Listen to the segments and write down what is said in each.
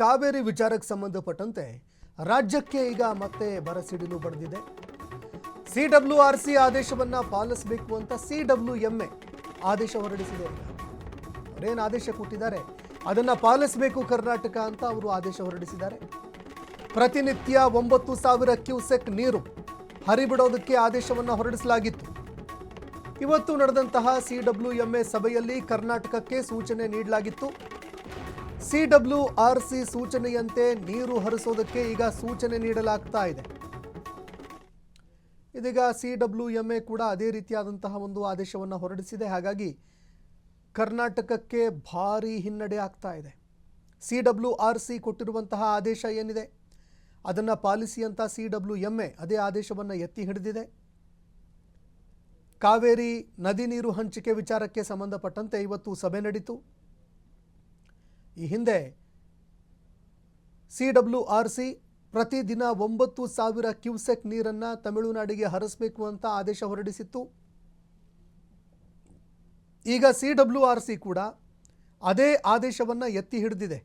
ಕಾವೇರಿ ವಿಚಾರಕ್ಕೆ ಸಂಬಂಧಪಟ್ಟಂತೆ ರಾಜ್ಯಕ್ಕೆ ಈಗ ಮತ್ತೆ ಬರಸಿಡಿಲು ಬಡಿದಿದೆ. ಸಿಡಬ್ಲ್ಯೂಆರ್ಸಿ ಆದೇಶವನ್ನ ಪಾಲಿಸಬೇಕು ಅಂತ ಸಿಡಬ್ಲ್ಯೂಎಂಎ ಆದೇಶ ಹೊರಡಿಸಿದೆ. ಅವರೇನು ಆದೇಶ ಕೊಟ್ಟಿದ್ದಾರೆ ಅದನ್ನ ಪಾಲಿಸಬೇಕು ಕರ್ನಾಟಕ ಅಂತ ಅವರು ಆದೇಶ ಹೊರಡಿಸಿದ್ದಾರೆ. ಪ್ರತಿನಿತ್ಯ 9,000 ಕ್ಯೂಸೆಕ್ ನೀರು ಹರಿಬಿಡೋದಕ್ಕೆ ಆದೇಶವನ್ನು ಹೊರಡಿಸಲಾಗಿತ್ತು. ಇವತ್ತು ನಡೆದಂತಹ ಸಿಡಬ್ಲ್ಯೂಎಂಎ ಸಭೆಯಲ್ಲಿ ಕರ್ನಾಟಕಕ್ಕೆ ಸೂಚನೆ ನೀಡಲಾಗಿತ್ತು. ಸಿಡಬ್ಲ್ಯೂಆರ್ಸಿ ಸೂಚನೆಯಂತೆ ನೀರು ಹರಿಸೋದಕ್ಕೆ ಈಗ ಸೂಚನೆ ನೀಡಲಾಗ್ತಾ ಇದೆ. ಇದೀಗ ಸಿಡಬ್ಲ್ಯೂಎಂಎ ಕೂಡ ಅದೇ ರೀತಿಯಾದಂತಹ ಒಂದು ಆದೇಶವನ್ನು ಹೊರಡಿಸಿದೆ. ಹಾಗಾಗಿ ಕರ್ನಾಟಕಕ್ಕೆ ಭಾರಿ ಹಿನ್ನಡೆ ಆಗ್ತಾ ಇದೆ. ಸಿಡಬ್ಲ್ಯೂಆರ್ಸಿ ಕೊಟ್ಟಿರುವಂತಹ ಆದೇಶ ಏನಿದೆ ಅದನ್ನು ಪಾಲಿಸಿ ಅಂತ ಸಿಡಬ್ಲ್ಯೂಎಂಎ ಅದೇ ಆದೇಶವನ್ನು ಎತ್ತಿ ಹಿಡಿದಿದೆ. ಕಾವೇರಿ ನದಿ ನೀರು ಹಂಚಿಕೆ ವಿಚಾರಕ್ಕೆ ಸಂಬಂಧಪಟ್ಟಂತೆ ಇವತ್ತು ಸಭೆ ನಡೆಯಿತು. ಈ ಹಿಂದೆ ಸಿಡಬ್ಲ್ಯೂಆರ್ಸಿ ಪ್ರತಿದಿನ 9,000 ಕ್ಯೂಸೆಕ್ ನೀರನ್ನು ತಮಿಳುನಾಡಿಗೆ ಹರಿಸಬೇಕು ಅಂತ ಆದೇಶ ಹೊರಡಿಸಿತ್ತು. ಈಗ ಸಿಡಬ್ಲ್ಯೂಆರ್ಸಿ ಕೂಡ ಅದೇ ಆದೇಶವನ್ನು ಎತ್ತಿ ಹಿಡಿದಿದೆ.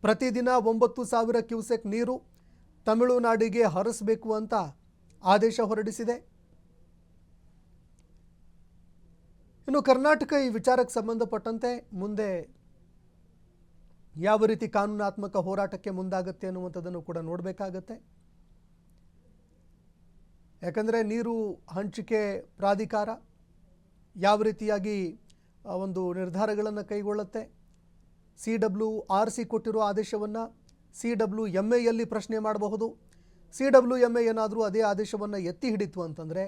ಪ್ರತಿದಿನ 9,000 ಕ್ಯೂಸೆಕ್ ನೀರು ತಮಿಳುನಾಡಿಗೆ ಹರಿಸಬೇಕು ಅಂತ ಆದೇಶ ಹೊರಡಿಸಿದೆ. ಇನ್ನು ಕರ್ನಾಟಕ ಈ ವಿಚಾರಕ್ಕೆ ಸಂಬಂಧಪಟ್ಟಂತೆ ಮುಂದೆ ಯಾವ ರೀತಿ ಕಾನೂನಾತ್ಮಕ ಹೋರಾಟಕ್ಕೆ ಮುಂದಾಗುತ್ತೆ ಅನ್ನುವಂಥದ್ದನ್ನು ಕೂಡ ನೋಡಬೇಕಾಗತ್ತೆ. ಯಾಕಂದರೆ ನೀರು ಹಂಚಿಕೆ ಪ್ರಾಧಿಕಾರ ಯಾವ ರೀತಿಯಾಗಿ ಒಂದು ನಿರ್ಧಾರಗಳನ್ನು ಕೈಗೊಳ್ಳುತ್ತೆ, ಸಿಡಬ್ಲ್ಯೂಆರ್ಸಿ ಕೊಟ್ಟಿರೋ ಆದೇಶವನ್ನು ಸಿಡಬ್ಲ್ಯೂಎಂಎಯಲ್ಲಿ ಪ್ರಶ್ನೆ ಮಾಡಬಹುದು. ಸಿಡಬ್ಲ್ಯೂಎಂಎ ಏನಾದರೂ ಅದೇ ಆದೇಶವನ್ನು ಎತ್ತಿ ಹಿಡಿತು ಅಂತಂದರೆ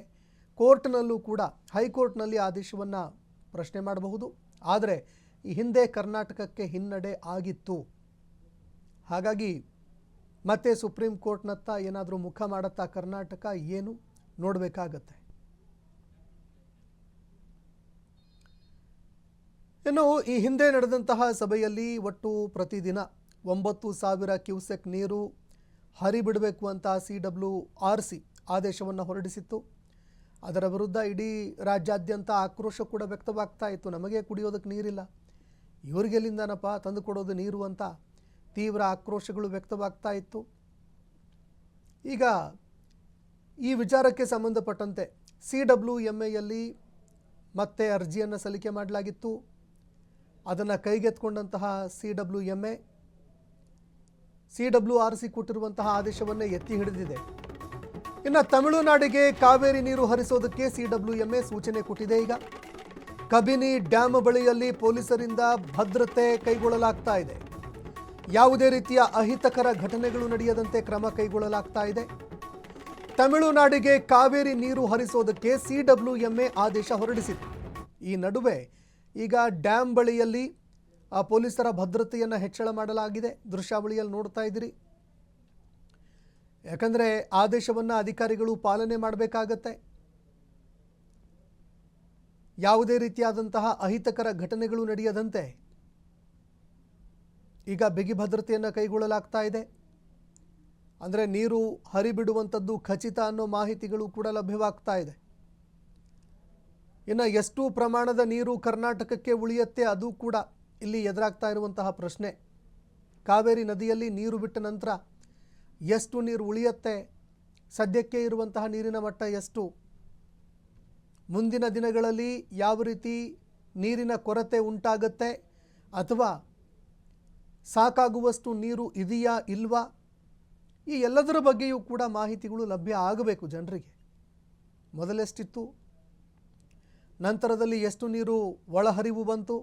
ಕೋರ್ಟ್ನಲ್ಲೂ ಕೂಡ ಹೈಕೋರ್ಟ್ನಲ್ಲಿ ಆದೇಶವನ್ನು ಪ್ರಶ್ನೆ ಮಾಡಬಹುದು. ಆದರೆ ಈ ಹಿಂದೆ ಕರ್ನಾಟಕಕ್ಕೆ ಹಿನ್ನಡೆ ಆಗಿತ್ತು. ಹಾಗಾಗಿ ಮತ್ತೆ ಸುಪ್ರೀಂ ಕೋರ್ಟ್ನತ್ತ ಏನಾದರೂ ಮುಖ ಮಾಡುತ್ತಾ ಕರ್ನಾಟಕ ಏನು ನೋಡಬೇಕಾಗತ್ತೆ. ಇನ್ನು ಈ ಹಿಂದೆ ನಡೆದಂತಹ ಸಭೆಯಲ್ಲಿ ಒಟ್ಟು ಪ್ರತಿದಿನ 9,000 ಕ್ಯೂಸೆಕ್ ನೀರು ಹರಿಬಿಡಬೇಕು ಅಂತ ಸಿಡಬ್ಲ್ಯೂಆರ್ಸಿ ಆದೇಶವನ್ನು ಹೊರಡಿಸಿತ್ತು. ಅದರ ವಿರುದ್ಧ ಇಡೀ ರಾಜ್ಯಾದ್ಯಂತ ಆಕ್ರೋಶ ಕೂಡ ವ್ಯಕ್ತವಾಗ್ತಾ ಇತ್ತು. ನಮಗೆ ಕುಡಿಯೋದಕ್ಕೆ ನೀರಿಲ್ಲ, ಇವರಿಗೆಲ್ಲಿಂದನಪ್ಪ ತಂದು ಕೊಡೋದು ನೀರು ಅಂತ ತೀವ್ರ ಆಕ್ರೋಶಗಳು ವ್ಯಕ್ತವಾಗ್ತಾ ಇತ್ತು. ಈಗ ಈ ವಿಚಾರಕ್ಕೆ ಸಂಬಂಧಪಟ್ಟಂತೆ ಸಿಡಬ್ಲ್ಯೂಎಂಎಯಲ್ಲಿ ಮತ್ತೆ ಅರ್ಜಿಯನ್ನು ಸಲ್ಲಿಕೆ ಮಾಡಲಾಗಿತ್ತು. ಅದನ್ನು ಕೈಗೆತ್ಕೊಂಡಂತಹ ಸಿಡಬ್ಲ್ಯೂಎಂಎ ಸಿಡಬ್ಲ್ಯೂಆರ್ಸಿ ಕೊಟ್ಟಿರುವಂತಹ ಆದೇಶವನ್ನೇ ಎತ್ತಿ ಹಿಡಿದಿದೆ. ಇನ್ನು ತಮಿಳುನಾಡಿಗೆ ಕಾವೇರಿ ನೀರು ಹರಿಸೋದಕ್ಕೆ ಸಿಡಬ್ಲ್ಯೂಎಂಎ ಸೂಚನೆ ಕೊಟ್ಟಿದೆ. ಈಗ ಕಬಿನಿ ಡ್ಯಾಮ್ ಬಳಿಯಲ್ಲಿ ಪೊಲೀಸರಿಂದ ಭದ್ರತೆ ಕೈಗೊಳ್ಳಲಾಗ್ತಾ ಇದೆ. ಯಾವುದೇ ರೀತಿಯ ಅಹಿತಕರ ಘಟನೆಗಳು ನಡೆಯದಂತೆ ಕ್ರಮ ಕೈಗೊಳ್ಳಲಾಗ್ತಾ ಇದೆ. ತಮಿಳುನಾಡಿಗೆ ಕಾವೇರಿ ನೀರು ಹರಿಸೋದಕ್ಕೆ ಸಿಡಬ್ಲ್ಯೂಎಂಎ ಆದೇಶ ಹೊರಡಿಸಿದೆ. ಈ ನಡುವೆ ಈಗ ಡ್ಯಾಮ್ ಬಳಿಯಲ್ಲಿ ಪೊಲೀಸರ ಭದ್ರತೆಯನ್ನು ಹೆಚ್ಚಳ ಮಾಡಲಾಗಿದೆ. ದೃಶ್ಯಾವಳಿಯಲ್ಲಿ ನೋಡ್ತಾ ಇದ್ದೀರಿ. ಯಾಕಂದರೆ ಆದೇಶವನ್ನು ಅಧಿಕಾರಿಗಳು ಪಾಲನೆ ಮಾಡಬೇಕಾಗತ್ತೆ. ಯಾವುದೇ ರೀತಿಯಾದಂತಹ ಅಹಿತಕರ ಘಟನೆಗಳು ನಡೆಯದಂತೆ ಈಗ ಬಿಗಿ ಭದ್ರತೆಯನ್ನು ಕೈಗೊಳ್ಳಲಾಗ್ತಾ ಇದೆ. ಅಂದರೆ ನೀರು ಹರಿಬಿಡುವಂಥದ್ದು ಖಚಿತ ಅನ್ನೋ ಮಾಹಿತಿಗಳು ಕೂಡ ಲಭ್ಯವಾಗ್ತಾ ಇದೆ. ಇನ್ನು ಎಷ್ಟು ಪ್ರಮಾಣದ ನೀರು ಕರ್ನಾಟಕಕ್ಕೆ ಉಳಿಯುತ್ತೆ ಅದು ಕೂಡ ಇಲ್ಲಿ ಎದುರಾಗ್ತಾ ಇರುವಂತಹ ಪ್ರಶ್ನೆ. ಕಾವೇರಿ ನದಿಯಲ್ಲಿ ನೀರು ಬಿಟ್ಟ ನಂತರ ಎಷ್ಟು ನೀರು ಉಳಿಯುತ್ತೆ, ಸದ್ಯಕ್ಕೆ ಇರುವಂತಹ ನೀರಿನ ಮಟ್ಟ ಎಷ್ಟು, ಮುಂದಿನ ದಿನಗಳಲ್ಲಿ ಯಾವ ರೀತಿ ನೀರಿನ ಕೊರತೆ ಉಂಟಾಗುತ್ತೆ ಅಥವಾ ಸಾಕಾಗುವಷ್ಟು ನೀರು ಇದೆಯಾ ಇಲ್ವಾ, ಈ ಎಲ್ಲದರ ಬಗ್ಗೆಯೂ ಕೂಡ ಮಾಹಿತಿಗಳು ಲಭ್ಯ ಆಗಬೇಕು ಜನರಿಗೆ. ಮೊದಲೆಷ್ಟಿತ್ತು, ನಂತರದಲ್ಲಿ ಎಷ್ಟು ನೀರು ಒಳಹರಿವು ಬಂತು,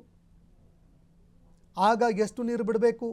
ಆಗ ಎಷ್ಟು ನೀರು ಬಿಡಬೇಕು,